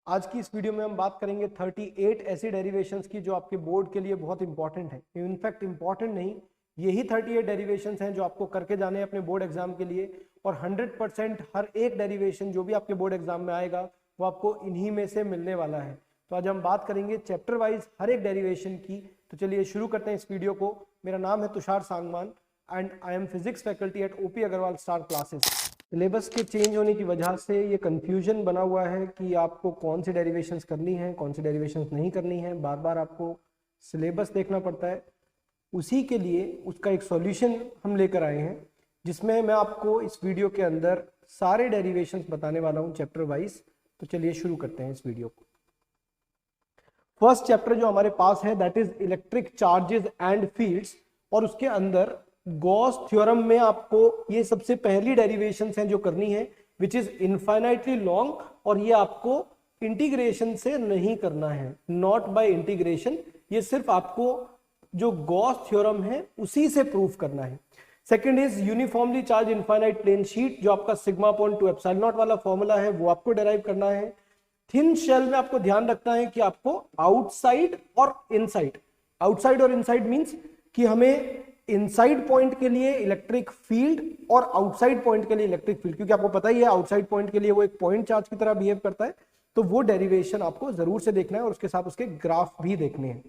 आज की इस वीडियो में हम बात करेंगे 38 ऐसी डेरिवेशंस की जो आपके बोर्ड के लिए बहुत इंपॉर्टेंट है। इनफैक्ट इंपॉर्टेंट नहीं, यही 38 डेरिवेशंस हैं जो आपको करके जाने हैं अपने बोर्ड एग्जाम के लिए, और 100% हर एक डेरिवेशन जो भी आपके बोर्ड एग्जाम में आएगा वो आपको इन्हीं में से मिलने वाला है। तो आज हम बात करेंगे चैप्टर वाइज हर एक डेरिवेशन की। तो चलिए शुरू करते हैं इस वीडियो को। मेरा नाम है Tushar Sangwan and I am physics faculty at OP Agarwal star classes. Syllabus के चेंज होने की वजह से ये कंफ्यूजन बना हुआ है कि आपको कौन सी डेरिवेशंस करनी है, कौन सी डेरिवेशंस नहीं करनी है। बार बार आपको सिलेबस देखना पड़ता है। उसी के लिए उसका एक सॉल्यूशन हम लेकर आए हैं, जिसमें मैं आपको इस वीडियो के अंदर सारे डेरिवेशंस बताने वाला हूँ चैप्टर वाइज। तो चलिए शुरू करते हैं इस वीडियो को। फर्स्ट चैप्टर जो हमारे पास है that is electric charges and fields, और उसके अंदर गॉस थ्योरम में आपको ये सबसे पहली डेरिवेशन है जो करनी है, विच इज इनफाइनाइटली लॉन्ग, और ये आपको इंटीग्रेशन से नहीं करना है, नॉट बाय इंटीग्रेशन। ये सिर्फ आपको जो गॉस थ्योरम है उसी से प्रूफ करना है। Second is uniformly charge infinite plane sheet, जो आपका सिग्मा अपॉन 2 एप्सिलॉन नॉट वाला फॉर्मूला है वो आपको डेराइव करना है। थिन शेल में आपको ध्यान रखना है कि आपको आउटसाइड और इनसाइड, आउटसाइड और इनसाइड मींस कि हमें इनसाइड पॉइंट के लिए इलेक्ट्रिक फील्ड और आउटसाइड पॉइंट के लिए इलेक्ट्रिक फील्ड, क्योंकि आपको पता ही है आउटसाइड पॉइंट के लिए वो एक पॉइंट चार्ज की तरह बिहेव करता है। तो वो डेरिवेशन आपको जरूर से देखना है और उसके साथ उसके ग्राफ भी देखने हैं।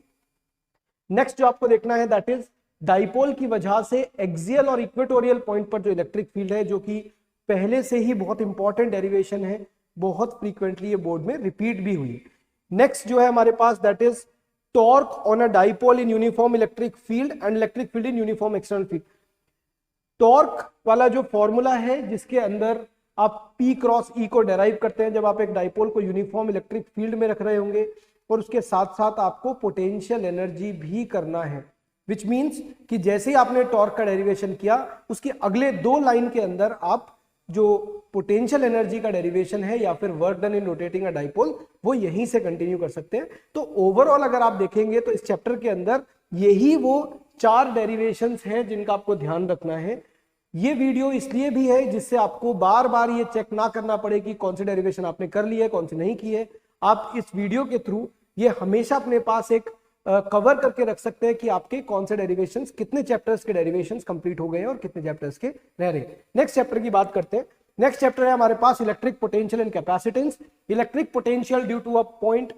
नेक्स्ट जो आपको देखना है दैट इज डाइपोल की वजह से एक्सियल और इक्वेटोरियल पॉइंट पर जो इलेक्ट्रिक फील्ड है, जो कि पहले से ही बहुत इंपॉर्टेंट डेरिवेशन है, बहुत फ्रीक्वेंटली ये बोर्ड में रिपीट भी हुई। नेक्स्ट जो है हमारे पास that is torque on a dipole in uniform electric field and electric field in uniform external field. Torque वाला जो फॉर्मूला है जिसके अंदर आप P क्रॉस E को डेराइव करते हैं जब आप एक डाइपोल को यूनिफॉर्म इलेक्ट्रिक फील्ड में रख रहे होंगे, और उसके साथ साथ आपको पोटेंशियल एनर्जी भी करना है, विच मीन्स कि जैसे ही आपने टॉर्क का डेरिवेशन किया उसके अगले दो लाइन के अंदर आप जो पोटेंशियल एनर्जी का डेरिवेशन है या फिर work done in rotating a dipole वो यहीं से कंटिन्यू कर सकते हैं। तो ओवरऑल अगर आप देखेंगे तो इस चैप्टर के अंदर यही वो 4 डेरिवेशंस हैं जिनका आपको ध्यान रखना है। ये वीडियो इसलिए भी है जिससे आपको बार बार ये चेक ना करना पड़े कि कौन सी डेरिवेशन आपने कर ली है, कौन सी नहीं की है। आप इस वीडियो के थ्रू ये हमेशा अपने पास एक कवर करके रख सकते हैं कि आपके कौन से डेरिवेशंस, कितने चैप्टर्स के डेरिवेशंस कंप्लीट हो गए हैं और कितने चैप्टर्स के रह रहे हैं। नेक्स्ट चैप्टर की बात करते हैं। नेक्स्ट चैप्टर है हमारे पास electric potential and capacitance. Electric potential due to a point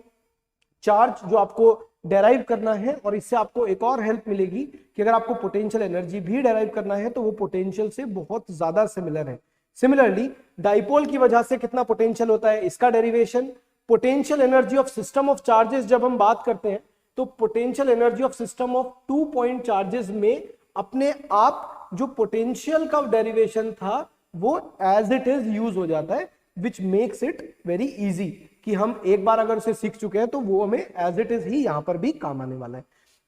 charge जो आपको डेराइव करना है, और इससे आपको एक और हेल्प मिलेगी कि अगर आपको पोटेंशियल एनर्जी भी डेराइव करना है तो वो पोटेंशियल से बहुत ज्यादा सिमिलर है। सिमिलरली डाइपोल की वजह से कितना पोटेंशियल होता है इसका derivation. Potential energy of system of charges जब हम बात करते हैं तो potential energy of system of 2 point charges में अपने आप जो पोटेंशियल का डेरिवेशन था वो एज इट इज यूज हो जाता है, which makes it very easy कि हम एक बार अगर उसे सीख चुके हैं तो वो हमें एज इट इज ही यहां पर भी काम आने वाला है।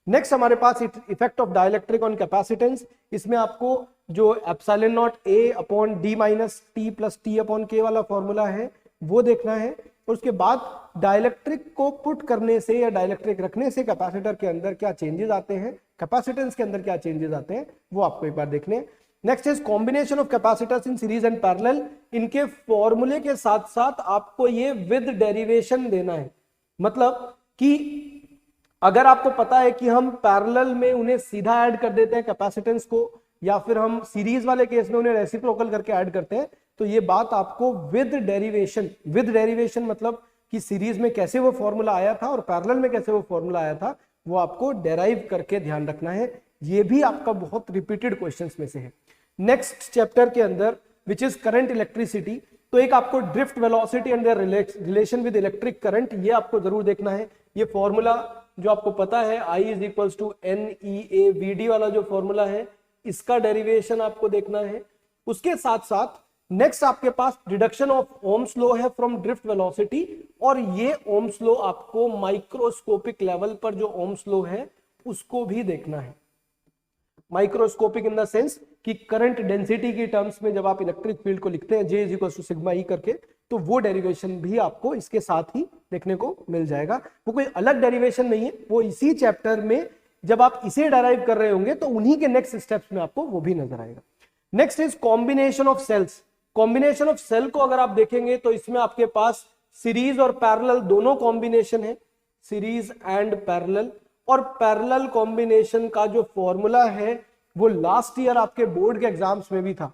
नेक्स्ट हमारे पास effect of dielectric on capacitance. इसमें आपको जो epsilon naught A upon D minus T plus T upon K वाला फॉर्मूला है वो देखना है, और उसके बाद डाइलेक्ट्रिक को पुट करने से या डाइलेक्ट्रिक रखने से कैपेसिटर के अंदर क्या चेंजेस आते हैं, कैपेसिटेंस के अंदर क्या चेंजेस आते हैं वो आपको एक बार देखने हैं। Next is combination of capacitors in series and parallel. इनके फॉर्मूले के साथ साथ आपको ये विद डेरिवेशन देना है, मतलब कि अगर आपको पता है कि हम पैरेलल में उन्हें सीधा ऐड कर देते हैं कैपेसिटेंस को, या फिर हम सीरीज वाले केस में उन्हें रेसिप्रोकल करके ऐड करते हैं, तो ये बात आपको विद डेरिवेशन मतलब कि सीरीज में कैसे वो फॉर्मूला आया था और पैरेलल में कैसे वो फॉर्मूला आया था वो आपको डेराइव करके ध्यान रखना है। ये भी आपका बहुत रिपीटेड क्वेश्चंस में से है। नेक्स्ट चैप्टर के अंदर विच इज करंट इलेक्ट्रिसिटी, तो एक आपको drift velocity and there relation with electric current ये आपको जरूर देखना है। ये फॉर्मूला जो आपको पता है I is equals to NEAVD वाला जो फॉर्मूला है इसका डेरिवेशन आपको देखना है। उसके साथ साथ नेक्स्ट आपके पास रिडक्शन ऑफ ओम्स लॉ है फ्रॉम ड्रिफ्ट वेलोसिटी, और ये ओम्स लॉ आपको माइक्रोस्कोपिक लेवल पर जो ओम्स लॉ है उसको भी देखना है। माइक्रोस्कोपिक इन द सेंस कि करंट डेंसिटी की टर्म्स में जब आप इलेक्ट्रिक फील्ड को लिखते हैं J is equal to sigma E करके, तो वो डेरिवेशन भी आपको इसके साथ ही देखने को मिल जाएगा। वो कोई अलग डेरिवेशन नहीं है, वो इसी चैप्टर में जब आप इसे डेराइव कर रहे होंगे तो उन्हीं के नेक्स्ट स्टेप्स में आपको वो भी नजर आएगा। Next is combination of cells. Combination of cell को अगर आप देखेंगे तो इसमें आपके पास सीरीज और पैरेलल दोनों कॉम्बिनेशन है, सीरीज एंड पैरेलल। और पैरेलल कॉम्बिनेशन का जो फॉर्मूला है वो लास्ट ईयर आपके बोर्ड के एग्जाम्स में भी था।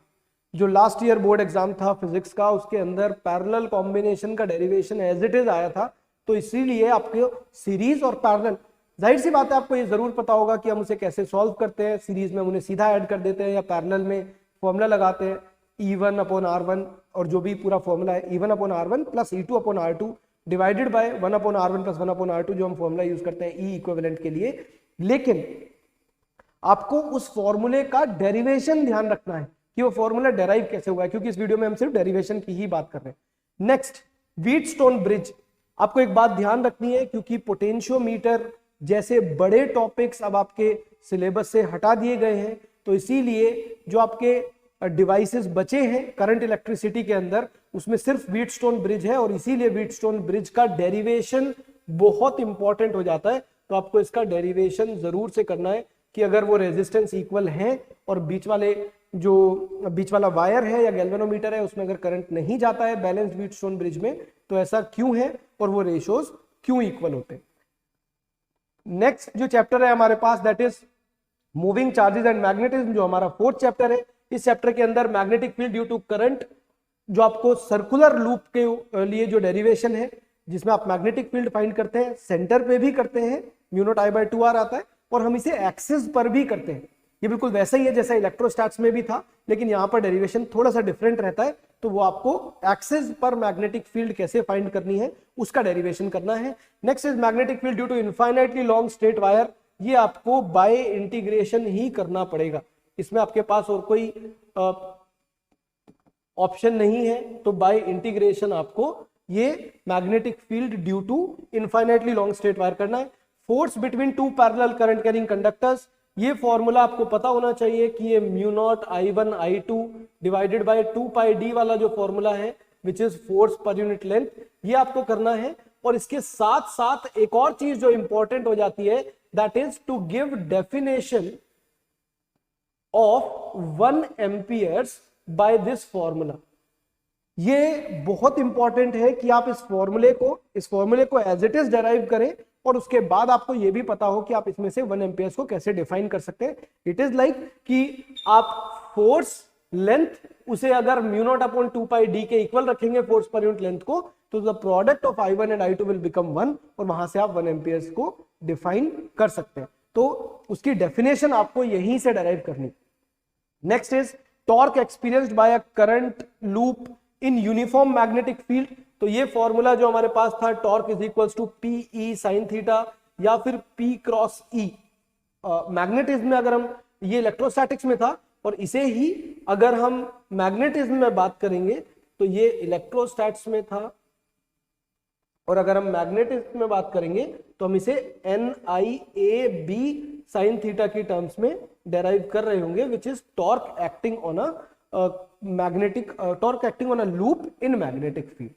जो लास्ट ईयर बोर्ड एग्जाम था फिजिक्स का, उसके अंदर पैरेलल कॉम्बिनेशन का डेरिवेशन एज इट इज आया था। तो इसीलिए आपके सीरीज और पैरेलल, जाहिर सी बात है आपको ये जरूर पता होगा कि हम उसे कैसे सॉल्व करते हैं। सीरीज में हम उन्हें सीधा ऐड कर देते हैं या पैरेलल में फॉर्मूला लगाते हैं E1 अपॉन R1, और जो भी पूरा फॉर्मूला है E1 upon R1 plus E2 upon R2 divided by 1 upon R1 plus 1 upon R2, जो हम फॉर्मूला यूज करते हैं E इक्विवेलेंट के लिए। लेकिन आपको उस फॉर्मूले का डेरिवेशन ध्यान रखना है कि वो फॉर्मूला डेराइव कैसे हुआ है, क्योंकि इस वीडियो में हम सिर्फ डेरिवेशन की ही बात कर रहे हैं। Next, Wheatstone bridge. आपको एक बात ध्यान रखनी है, क्योंकि पोटेंशियोमीटर जैसे बड़े टॉपिक्स अब आपके सिलेबस से हटा दिए गए हैं, तो इसीलिए जो आपके डिवाइसेस बचे हैं करंट इलेक्ट्रिसिटी के अंदर, उसमें सिर्फ व्हीटस्टोन ब्रिज है, और इसीलिए व्हीटस्टोन ब्रिज का डेरिवेशन बहुत इंपॉर्टेंट हो जाता है। तो आपको इसका डेरिवेशन जरूर से करना है कि अगर वो रेजिस्टेंस इक्वल है और बीच वाला वायर है या गैल्वेनोमीटर है उसमें अगर करंट नहीं जाता है बैलेंस्ड व्हीटस्टोन ब्रिज में, तो ऐसा क्यों है और वो रेशियोज क्यों इक्वल होते हैं। नेक्स्ट जो चैप्टर है हमारे पास, that is moving charges and magnetism, जो हमारा 4th चैप्टर है। इस चैप्टर के अंदर magnetic field due to current, जो आपको सर्कुलर लूप के लिए जो डेरिवेशन है, जिसमें आप मैग्नेटिक फील्ड फाइंड करते हैं, सेंटर पे भी करते हैं, mu naught I bye 2R आता है, और हम इसे एक्सिस पर भी करते हैं। ये बिल्कुल वैसा ही है जैसा इलेक्ट्रोस्टैट्स में भी था, लेकिन यहाँ पर डेरिवेशन थोड़ा सा डिफरेंट रहता है। तो वो आपको एक्सिस पर मैग्नेटिक फील्ड कैसे फाइंड करनी है उसका डेरिवेशन करना है। Next is magnetic field due to infinitely long straight wire. ये आपको बाय इंटीग्रेशन ही करना पड़ेगा, इसमें आपके पास और कोई ऑप्शन नहीं है। तो बाय इंटीग्रेशन आपको ये magnetic field due to infinitely long straight wire करना है। Force between two parallel current carrying conductors, ये फॉर्मूला आपको पता होना चाहिए कि ये mu not I1 I2 divided by 2 pi d वाला जो फॉर्मूला है which is force per unit length, ये आपको करना है। और इसके साथ साथ एक और चीज जो इंपॉर्टेंट हो जाती है, that is to give definition of 1 amperes by this formula. ये बहुत इंपॉर्टेंट है कि आप इस फॉर्मूले को एज इट इज डेराइव करें, और उसके बाद आपको यह भी पता हो कि आप इसमें से 1 एम्पियर्स को कैसे डिफाइन कर सकते हैं। इट इज लाइक कि आप फोर्स लेंथ उसे अगर mu naught upon 2 pi d के इक्वल रखेंगे फोर्स पर यूनिट लेंथ को, तो the product of I1 and I2 will become 1, और वहां से आप 1 एम्पियर्स को डिफाइन कर सकते हैं। तो उसकी डेफिनेशन आपको यहीं से डेराइव करनी। Next is torque experienced by a current loop in uniform magnetic field. तो ये फॉर्मूला जो हमारे पास था, torque is equals to PE sin theta या फिर P क्रॉस E। मैग्नेटिज्म में अगर हम, ये इलेक्ट्रोस्टैटिक्स में था, और इसे ही अगर हम मैग्नेटिज्म में बात करेंगे तो ये इलेक्ट्रोस्टैट्स में था, और अगर हम मैग्नेटिज्म में बात करेंगे तो हम इसे NIAB sin थीटा की टर्म्स में डेराइव कर रहे होंगे, which is torque acting on a magnetic torque acting on a loop in magnetic field.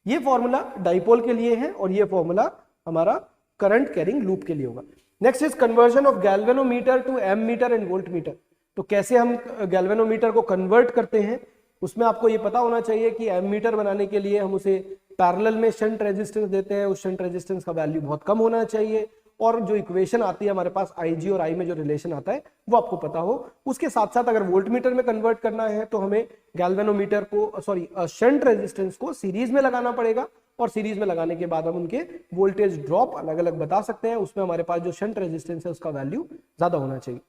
ये फॉर्मूला डाइपोल के लिए है, और ये फॉर्मूला हमारा करंट कैरिंग लूप के लिए होगा। Next is conversion of galvanometer to ammeter and voltmeter. तो कैसे हम गैल्वेनोमीटर को कन्वर्ट करते हैं, उसमें आपको ये पता होना चाहिए कि एमीटर बनाने के लिए हम उसे पैरेलल में शंट रेजिस्टेंस देते हैं। उस शंट रेजिस्टेंस का वैल्यू बहुत कम होना चाहिए, और जो इक्वेशन आती है हमारे पास IG और I में जो रिलेशन आता है वो आपको पता हो। उसके साथ साथ अगर वोल्टमीटर में कन्वर्ट करना है तो हमें गैल्वेनोमीटर को शंट रेजिस्टेंस को सीरीज में लगाना पड़ेगा, और सीरीज में लगाने के बाद हम उनके वोल्टेज ड्रॉप अलग अलग बता सकते हैं। उसमें हमारे पास जो शंट रेजिस्टेंस है उसका वैल्यू ज्यादा होना चाहिए।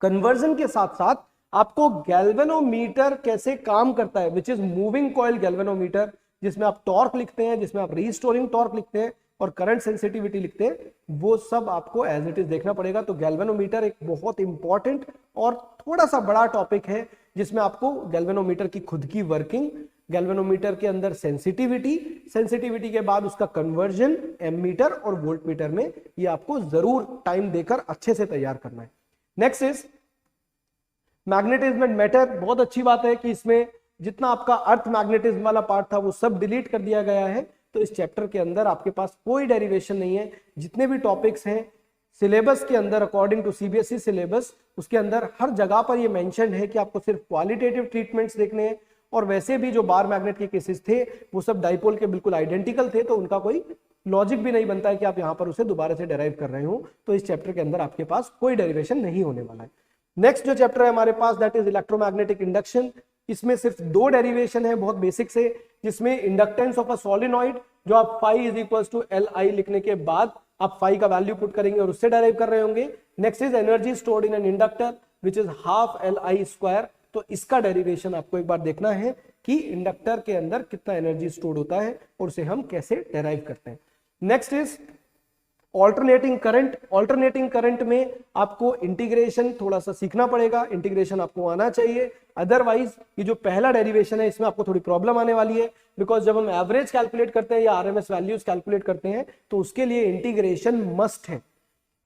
कन्वर्जन के साथ साथ आपको गैल्वेनोमीटर कैसे काम करता है, which is moving coil galvanometer, जिसमें आप टॉर्क लिखते हैं, जिसमें आप रीस्टोरिंग टॉर्क लिखते हैं और करंट सेंसिटिविटी लिखते हैं, वो सब आपको एज इट इज देखना पड़ेगा। तो गैल्वेनोमीटर एक बहुत इंपॉर्टेंट और थोड़ा सा बड़ा टॉपिक है, जिसमें आपको गैल्वेनोमीटर की खुद की वर्किंग, गैल्वेनोमीटर के अंदर सेंसिटिविटी के बाद उसका कन्वर्जन एमीटर और वोल्टमीटर में, ये आपको जरूर टाइम देकर अच्छे से तैयार करना है। Next is magnetism and matter. बहुत अच्छी बात है कि इसमें जितना आपका अर्थ मैग्नेटिज्म वाला पार्ट था वो सब डिलीट कर दिया गया है। तो इस चैप्टर के अंदर आपके पास कोई डेरिवेशन नहीं है। जितने भी टॉपिक्स हैं सिलेबस के अंदर, अकॉर्डिंग टू CBSE सिलेबस, उसके अंदर हर जगह पर ये मेंशन है कि आपको सिर्फ क्वालिटेटिव ट्रीटमेंट्स देखने हैं और वैसे भी जो बार मैग्नेट के केसेस थे वो सब डाइपोल के बिल्कुल आइडेंटिकल थे, तो उनका कोई लॉजिक भी नहीं बनता है कि आप यहाँ पर उसे दोबारा से डेराइव कर रहे हो। तो इस चैप्टर के अंदर आपके पास कोई डेरिवेशन नहीं होने वाला है। नेक्स्ट जो चैप्टर है हमारे पास दैट इज इलेक्ट्रोमैग्नेटिक इंडक्शन। इसमें सिर्फ 2 डेरिवेशन है बहुत बेसिक से, जिसमें इंडक्टेंस ऑफ अ सॉलिनॉइड जो आप phi is equal to L I लिखने के बाद आप फाई का वैल्यू पुट करेंगे और उससे डेराइव कर रहे होंगे। Next is energy stored in an inductor which is half L I square. तो इसका डेरिवेशन आपको एक बार देखना है कि इंडक्टर के अंदर कितना एनर्जी स्टोर्ड होता है और उसे हम कैसे डेराइव करते हैं। Next is alternating current. Alternating current में आपको इंटीग्रेशन थोड़ा सा सीखना पड़ेगा, इंटीग्रेशन आपको आना चाहिए, अदरवाइज ये जो पहला डेरिवेशन है इसमें आपको थोड़ी प्रॉब्लम आने वाली है, बिकॉज जब हम एवरेज कैलकुलेट करते हैं या आरएमएस वैल्यूज कैलकुलेट करते हैं तो उसके लिए इंटीग्रेशन मस्ट है।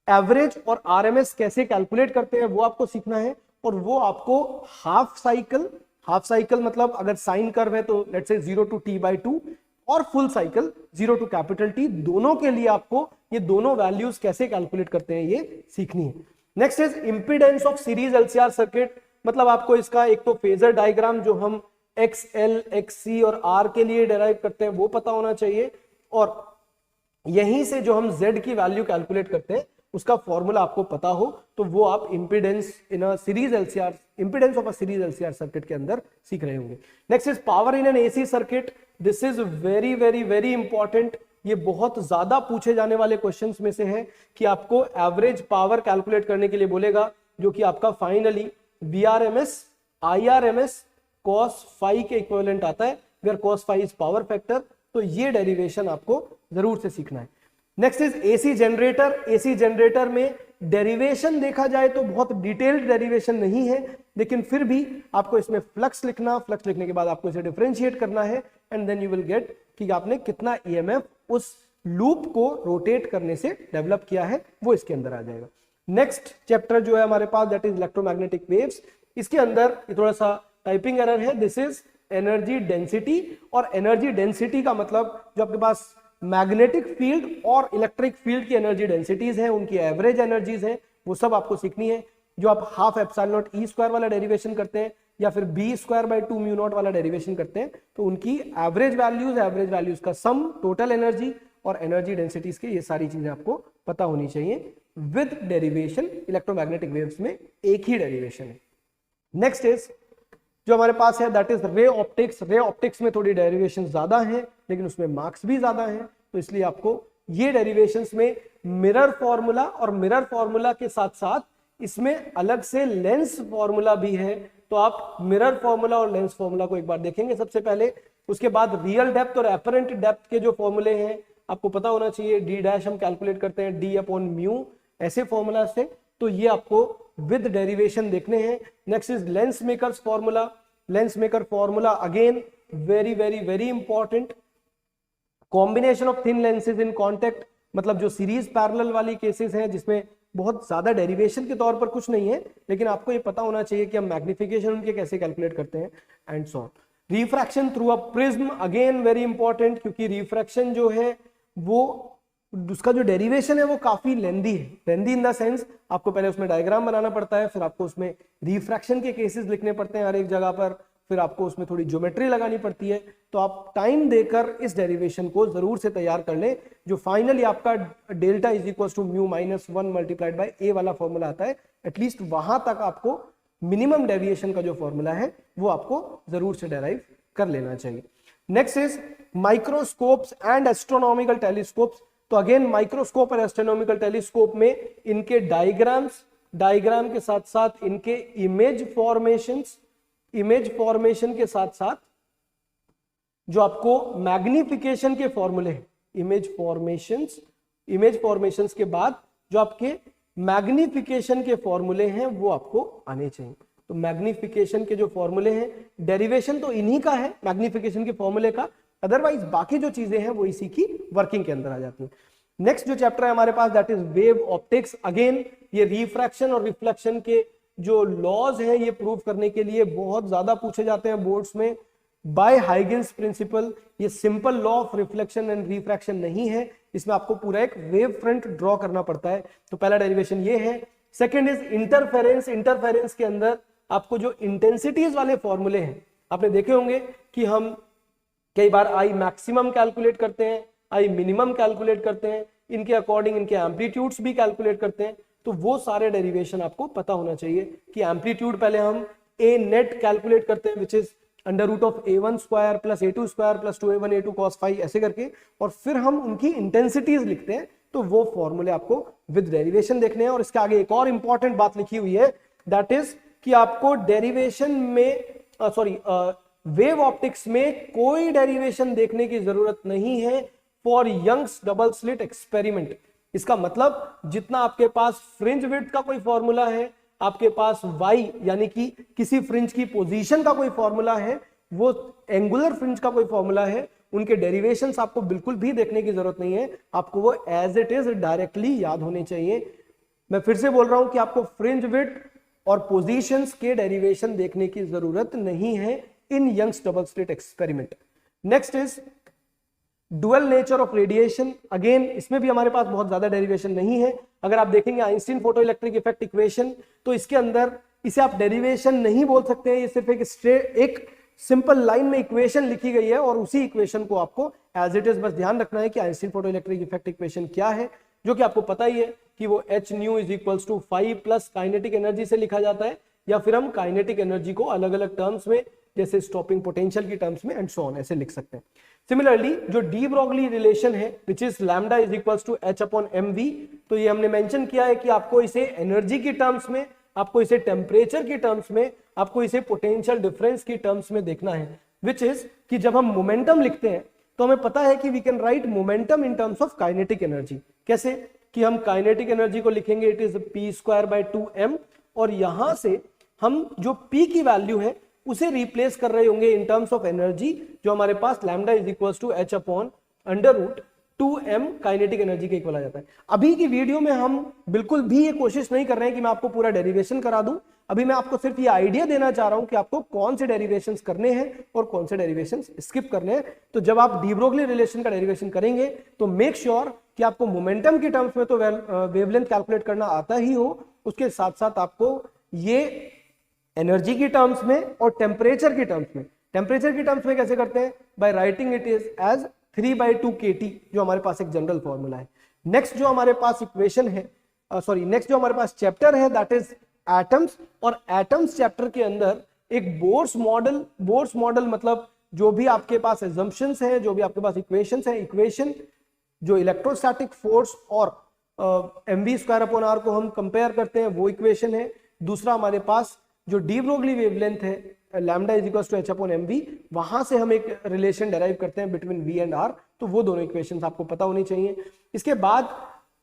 एवरेज और आरएमएस कैसे कैलकुलेट करते हैं वो आपको सीखना है, और वो आपको हाफ साइकिल मतलब अगर साइन कर्व है तो लेट्स से 0 to t/2 और full cycle 0 to capital T, दोनों के लिए आपको ये दोनों वैल्यूज कैसे कैलकुलेट करते हैं ये सीखनी है। Next is impedance of series LCR circuit. मतलब आपको इसका एक तो फेजर डायग्राम जो हम XL, XC और R के लिए डेराइव करते हैं वो पता होना चाहिए, और यहीं से जो हम Z की वैल्यू कैलकुलेट करते हैं उसका फॉर्मूला आपको पता हो, तो वो आप impedance in a series LCR, impedance of a series LCR circuit के अंदर सीख रहे होंगे। Next is power in an AC circuit. This is very very very important. ये बहुत ज्यादा पूछे जाने वाले क्वेश्चंस में से है कि आपको एवरेज पावर कैलकुलेट करने के लिए बोलेगा, जो कि आपका finally VRMS IRMS cos phi के इक्विवेलेंट आता है, अगर cos phi is power factor, तो ये डेरिवेशन आपको जरूर से सीखना है। Next is AC generator. AC generator में डेरिवेशन देखा जाए तो बहुत डिटेल्ड डेरिवेशन नहीं है, लेकिन फिर भी आपको इसमें फ्लक्स लिखना, फ्लक्स लिखने के बाद आपको इसे डिफरेंशिएट करना है, and then you will get कि आपने कितना EMF उस लूप को रोटेट करने से डेवलप किया है, वो इसके अंदर आ जाएगा। नेक्स्ट चैप्टर जो है हमारे पास दैट इज इलेक्ट्रोमैग्नेटिक वेव्स। इसके अंदर थोड़ा सा टाइपिंग एरर है, दिस इज एनर्जी डेंसिटी। और एनर्जी डेंसिटी का मतलब जो आपके पास मैग्नेटिक फील्ड और इलेक्ट्रिक फील्ड की एनर्जी डेंसिटीज हैं, उनकी एवरेज एनर्जीज हैं, वो सब आपको सीखनी है। जो आप half epsilon not E square वाला डेरिवेशन करते हैं या फिर b² म्यू नॉट वाला डेरिवेशन करते हैं, तो उनकी एवरेज वैल्यूज का सम, टोटल एनर्जी और एनर्जी डेंसिटीज के, ये सारी चीजें आपको पता होनी चाहिए। विद डेरिवेशन इलेक्ट्रोमैग्नेटिक वेव्स में एक ही डेरिवेशन है। नेक्स्ट इज जो हमारे पास है that is ray optics. Ray optics में थोड़ी डेरिवेशन ज्यादा है, लेकिन उसमें मार्क्स भी ज्यादा हैं, तो इसलिए आपको ये डेरिवेशंस में मिरर फॉर्मूला और मिरर फॉर्मूला के साथ साथ इसमें अलग से लेंस फॉर्मूला भी है, तो आप मिरर फॉर्मूला और लेंस फॉर्मूला को एक बार देखेंगे सबसे पहले। उसके बाद रियल डेप्थ और एपरेंट डेप्थ के जो फॉर्मूले हैं आपको पता होना चाहिए। d' हम कैलकुलेट करते हैं d/μ ऐसे फॉर्मूला से, तो ये आपको विद डेरिवेशन देखने हैं। Next is lens makers formula. Lens maker formula again very very very important. Combination of thin lenses in contact, मतलब जो सीरीज पैरेलल वाली केसेस हैं जिसमें बहुत ज्यादा डेरिवेशन के तौर पर कुछ नहीं है, लेकिन आपको ये पता होना चाहिए कि हम मैग्निफिकेशन उनके कैसे कैलकुलेट करते हैं, and so on. Refraction through a prism again very important, क्योंकि रिफ्रैक्शन जो है वो उसका जो डेरिवेशन है वो काफी लेंदी है। लेंदी इन द सेंस आपको पहले उसमें डायग्राम बनाना पड़ता है, फिर आपको उसमें रिफ्रैक्शन के केसेस लिखने पड़ते हैं हर एक जगह पर, फिर आपको उसमें थोड़ी ज्योमेट्री लगानी पड़ती है। तो आप टाइम देकर इस डेरिवेशन को जरूर से तैयार कर लें। जो फाइनली आपका delta is equal to mu -1 multiplied by A वाला फॉर्मूला आता है, एटलीस्ट वहां तक आपको मिनिमम डेविएशन का जो फॉर्मूला है वो आपको जरूर से डेराइव कर लेना चाहिए। Next is microscopes and astronomical telescopes. तो अगेन माइक्रोस्कोप और एस्ट्रोनॉमिकल टेलीस्कोप में इनके डायग्राम के साथ साथ इनके इमेज फॉर्मेशन के साथ साथ जो आपको मैग्निफिकेशन के फॉर्मूले हैं, इमेज फॉर्मेशंस के बाद जो आपके मैग्निफिकेशन के फॉर्मूले हैं वो आपको आने चाहिए। तो मैग्निफिकेशन के जो फॉर्मूले हैं, डेरिवेशन तो इन्हीं का है मैग्निफिकेशन के फॉर्मूले का, अदरवाइज बाकी जो चीजें हैं वो इसी की वर्किंग के अंदर आ जाती हैं। नेक्स्ट जो चैप्टर है हमारे पास that is wave optics. Again ये रिफ्रैक्शन और रिफ्लेक्शन के जो लॉज हैं ये प्रूव करने के लिए बहुत ज्यादा पूछे जाते हैं बोर्ड्स में बाय हाइगेंस प्रिंसिपल। ये simple law of reflection and refraction नहीं है, इसमें आपको पूरा एक वेव फ्रंट ड्रॉ करना पड़ता है। तो पहला डेरिवेशन ये है। Second is interference. इंटरफेरेंस के अंदर आपको जो इंटेंसिटीज वाले फॉर्मूले हैं आपने देखे होंगे कि हम कई बार आई मैक्सिमम कैलकुलेट करते हैं, आई मिनिमम कैलकुलेट करते हैं, इनके अकॉर्डिंग इनके एम्पलीट्यूड्स भी कैलकुलेट करते हैं। तो वो सारे डेरिवेशन आपको पता होना चाहिए कि एम्पलीट्यूड पहले हम ए नेट कैलकुलेट करते हैं which is under root of a1 square plus a2 square plus 2a1 a2 cos phi ऐसे करके, और फिर हम उनकी इंटेंसिटीज लिखते हैं। तो वो फॉर्मूले आपको विद डेरिवेशन देखने हैं। और इसके आगे एक और इंपॉर्टेंट बात लिखी हुई है, दैट इज कि आपको डेरिवेशन में वेव ऑप्टिक्स में कोई डेरिवेशन देखने की जरूरत नहीं है for Young's double slit experiment. इसका मतलब जितना आपके पास फ्रिंज विड्थ का कोई फॉर्मूला है, आपके पास y यानी कि किसी फ्रिंज की पोजीशन का कोई फॉर्मूला है, वो एंगुलर फ्रिंज का कोई फॉर्मूला है, उनके डेरिवेशंस आपको बिल्कुल भी देखने की जरूरत नहीं है। आपको वो एज इट इज डायरेक्टली याद होने चाहिए। मैं फिर से बोल रहा हूं कि आपको फ्रिंज विड्थ और पोजीशंस के डेरिवेशन देखने की जरूरत नहीं है in Young's double slit experiment. Next is dual nature of radiation. Again इसमें भी हमारे पास बहुत ज्यादा डेरिवेशन नहीं है। अगर आप देखेंगे Einstein photo electric effect equation, तो इसके अंदर इसे आप डेरिवेशन नहीं बोल सकते हैं, ये सिर्फ एक सिंपल लाइन में इक्वेशन लिखी गई है और उसी इक्वेशन को आपको एज इट इज बस ध्यान रखना है कि Einstein photo electric effect equation क्या है, जो कि आपको पता ही है कि वो h nu is equals to 5 plus kinetic energy से लिखा जाता है, या फिर हम काइनेटिक एनर्जी को अलग अलग टर्म्स में जैसे स्टॉपिंग पोटेंशियल की टर्म्स में एंड सो ऑन ऐसे लिख सकते हैं। सिमिलरली जो डी ब्रोगली रिलेशन है which is lambda is equals to h upon mv, तो ये हमने मेंशन किया है कि आपको इसे एनर्जी की टर्म्स में, आपको इसे टेम्परेचर की टर्म्स में, आपको इसे पोटेंशियल डिफरेंस की टर्म्स में देखना है। विच इज कि जब हम मोमेंटम लिखते हैं तो हमें पता है कि we can write momentum in terms of kinetic energy. कैसे कि हम काइनेटिक एनर्जी को लिखेंगे it is p square by 2m, और यहां से हम जो p की वैल्यू है उसे रिप्लेस कर रहे होंगे इन टर्म्स ऑफ एनर्जी, जो हमारे पास lambda is equals to h upon under root 2m kinetic energy के इक्वल आ जाता है। अभी की वीडियो में हम बिल्कुल भी ये कोशिश नहीं कर रहे हैं कि मैं आपको पूरा डेरिवेशन करा दूं। अभी मैं आपको सिर्फ ये आइडिया देना चाह रहा हूं कि आपको कौन से डेरिवेशंस करने हैं और कौन से डेरिवेशंस स्किप करने हैं। तो जब आप डी ब्रोगली रिलेशन का डेरिवेशन करेंगे तो मेक श्योर कि आपको मोमेंटम की टर्म्स में तो वेवलेंथ कैलकुलेट करना आता ही हो, उसके साथ साथ आपको ये एनर्जी की टर्म्स में और टेम्परेचर की टर्म्स में, टेम्परेचर की टर्म्स में कैसे करते हैं, by writing it is as 3/2 kT, जो हमारे पास एक जनरल फॉर्मूला है। नेक्स्ट जो हमारे पास इक्वेशन है, नेक्स्ट जो हमारे पास चैप्टर है दैट इज एटम्स, और एटम्स चैप्टर के अंदर एक बोर्स मॉडल मतलब जो भी आपके पास एजम्पशंस है, जो भी आपके पास इक्वेशंस है, इक्वेशन जो इलेक्ट्रोस्टैटिक फोर्स और mv स्क्वायर अपॉन r को हम कंपेयर करते हैं वो इक्वेशन है। दूसरा हमारे पास जो डी ब्रोगली वेवलेंथ है lambda is equals to h upon mv, वहां से हम एक रिलेशन डेराइव करते हैं बिटवीन v एंड r, तो वो दोनों इक्वेशंस आपको पता होनी चाहिए। इसके बाद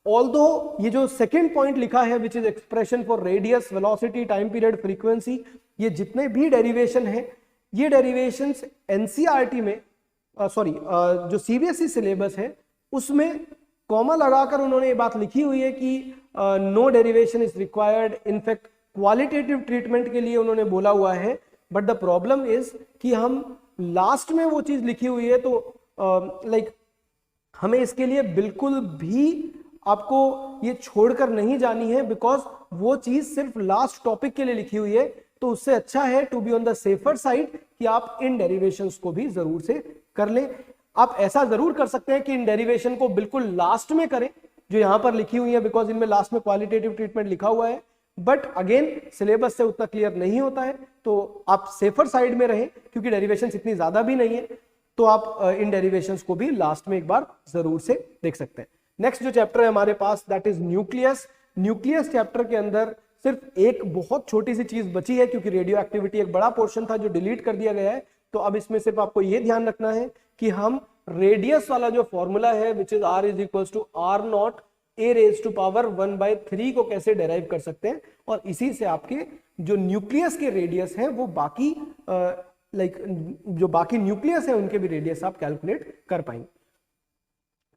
ऑल्दो ये जो सेकंड पॉइंट लिखा है which is expression for radius, velocity, time period, frequency, ये जितने भी डेरिवेशन है ये डेरिवेशंस एनसीईआरटी में जो सीबीएसई सिलेबस है उसमें कॉमा लगाकर उन्होंने ये बात लिखी हुई है कि no derivation is required. In fact qualitative treatment के लिए उन्होंने बोला हुआ है, बट द प्रॉब्लम इज कि हम लास्ट में वो चीज लिखी हुई है, तो हमें इसके लिए बिल्कुल भी आपको ये छोड़कर नहीं जानी है, बिकॉज वो चीज सिर्फ लास्ट टॉपिक के लिए लिखी हुई है। तो उससे अच्छा है to be on the safer side कि आप इन डेरिवेशंस को भी जरूर से कर लें। आप ऐसा जरूर कर सकते हैं कि इन डेरिवेशन को बिल्कुल लास्ट में करें जो यहां पर लिखी हुई है, बिकॉज इनमें लास्ट में क्वालिटेटिव ट्रीटमेंट लिखा हुआ है, बट अगेन सिलेबस से उतना क्लियर नहीं होता है, तो आप सेफर साइड में रहें क्योंकि डेरिवेशंस इतनी ज्यादा भी नहीं है, तो आप इन डेरिवेशंस को भी लास्ट में एक बार जरूर से देख सकते हैं। नेक्स्ट जो चैप्टर है हमारे पास that is nucleus. Nucleus chapter के अंदर सिर्फ एक बहुत छोटी सी चीज बची है, क्योंकि रेडियो एक्टिविटी एक बड़ा पोर्शन था जो डिलीट कर दिया गया है। तो अब इसमें सिर्फ आपको यह ध्यान रखना है कि हम रेडियस वाला जो फॉर्मूला है which is r is equal to r not a raise to power 1/3 को कैसे डेराइव कर सकते हैं, और इसी से आपके जो न्यूक्लियस के रेडियस है वो बाकी जो बाकी न्यूक्लियस है उनके भी रेडियस आप कैलकुलेट कर पाएंगे।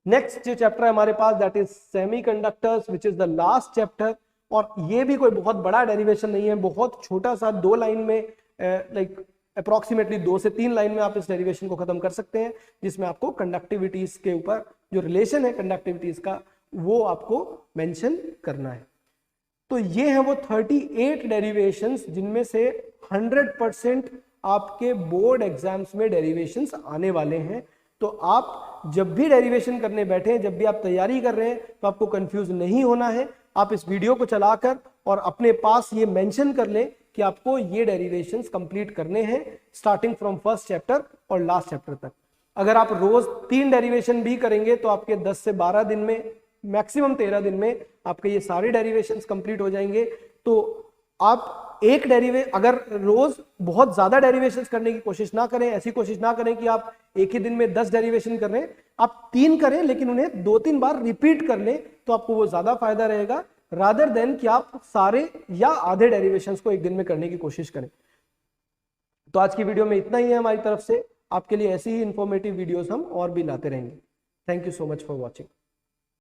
नेक्स्ट जो चैप्टर है हमारे पास that is semiconductors which is the last chapter, और ये भी कोई बहुत बड़ा डेरिवेशन नहीं है, बहुत छोटा सा 2 लाइन में अप्रोक्सीमेटली 2 से 3 लाइन में आप इस डेरिवेशन को खत्म कर सकते हैं, जिसमें आपको कंडक्टिविटीज के ऊपर जो रिलेशन है कंडक्टिविटीज का वो आपको मेंशन करना है। तो ये है वो 38 डेरिवेशंस जिनमें से 100% आपके बोर्ड एग्जाम्स में डेरिवेशंस आने वाले हैं। तो आप जब भी डेरिवेशन करने बैठे, जब भी आप तैयारी कर रहे हैं, तो आपको कंफ्यूज नहीं होना है। आप इस वीडियो को चलाकर और अपने पास ये मेंशन कर लें कि आपको ये डेरिवेशंस कंप्लीट करने हैं स्टार्टिंग फ्रॉम फर्स्ट चैप्टर और लास्ट चैप्टर तक। अगर आप रोज 3 डेरिवेशन भी करेंगे तो आपके 10 से 12 दिन में, मैक्सिमम 13 दिन में आपके ये सारे डेरिवेशंस कंप्लीट हो जाएंगे। तो आप एक अगर रोज बहुत ज्यादा डेरिवेशंस करने की कोशिश ना करें, ऐसी कोशिश ना करें कि आप एक ही दिन में 10 डेरिवेशन कर रहे हैं, आप 3 करें लेकिन उन्हें 2-3 बार रिपीट कर लें, तो आपको वो ज्यादा फायदा रहेगा रादर देन कि आप सारे या आधे डेरिवेशंस को एक दिन में करने की कोशिश करें। तो आज की वीडियो में इतना ही है हमारी तरफ से। आपके लिए ऐसी ही इंफॉर्मेटिव वीडियोस हम और भी लाते रहेंगे। Thank you so much for watching.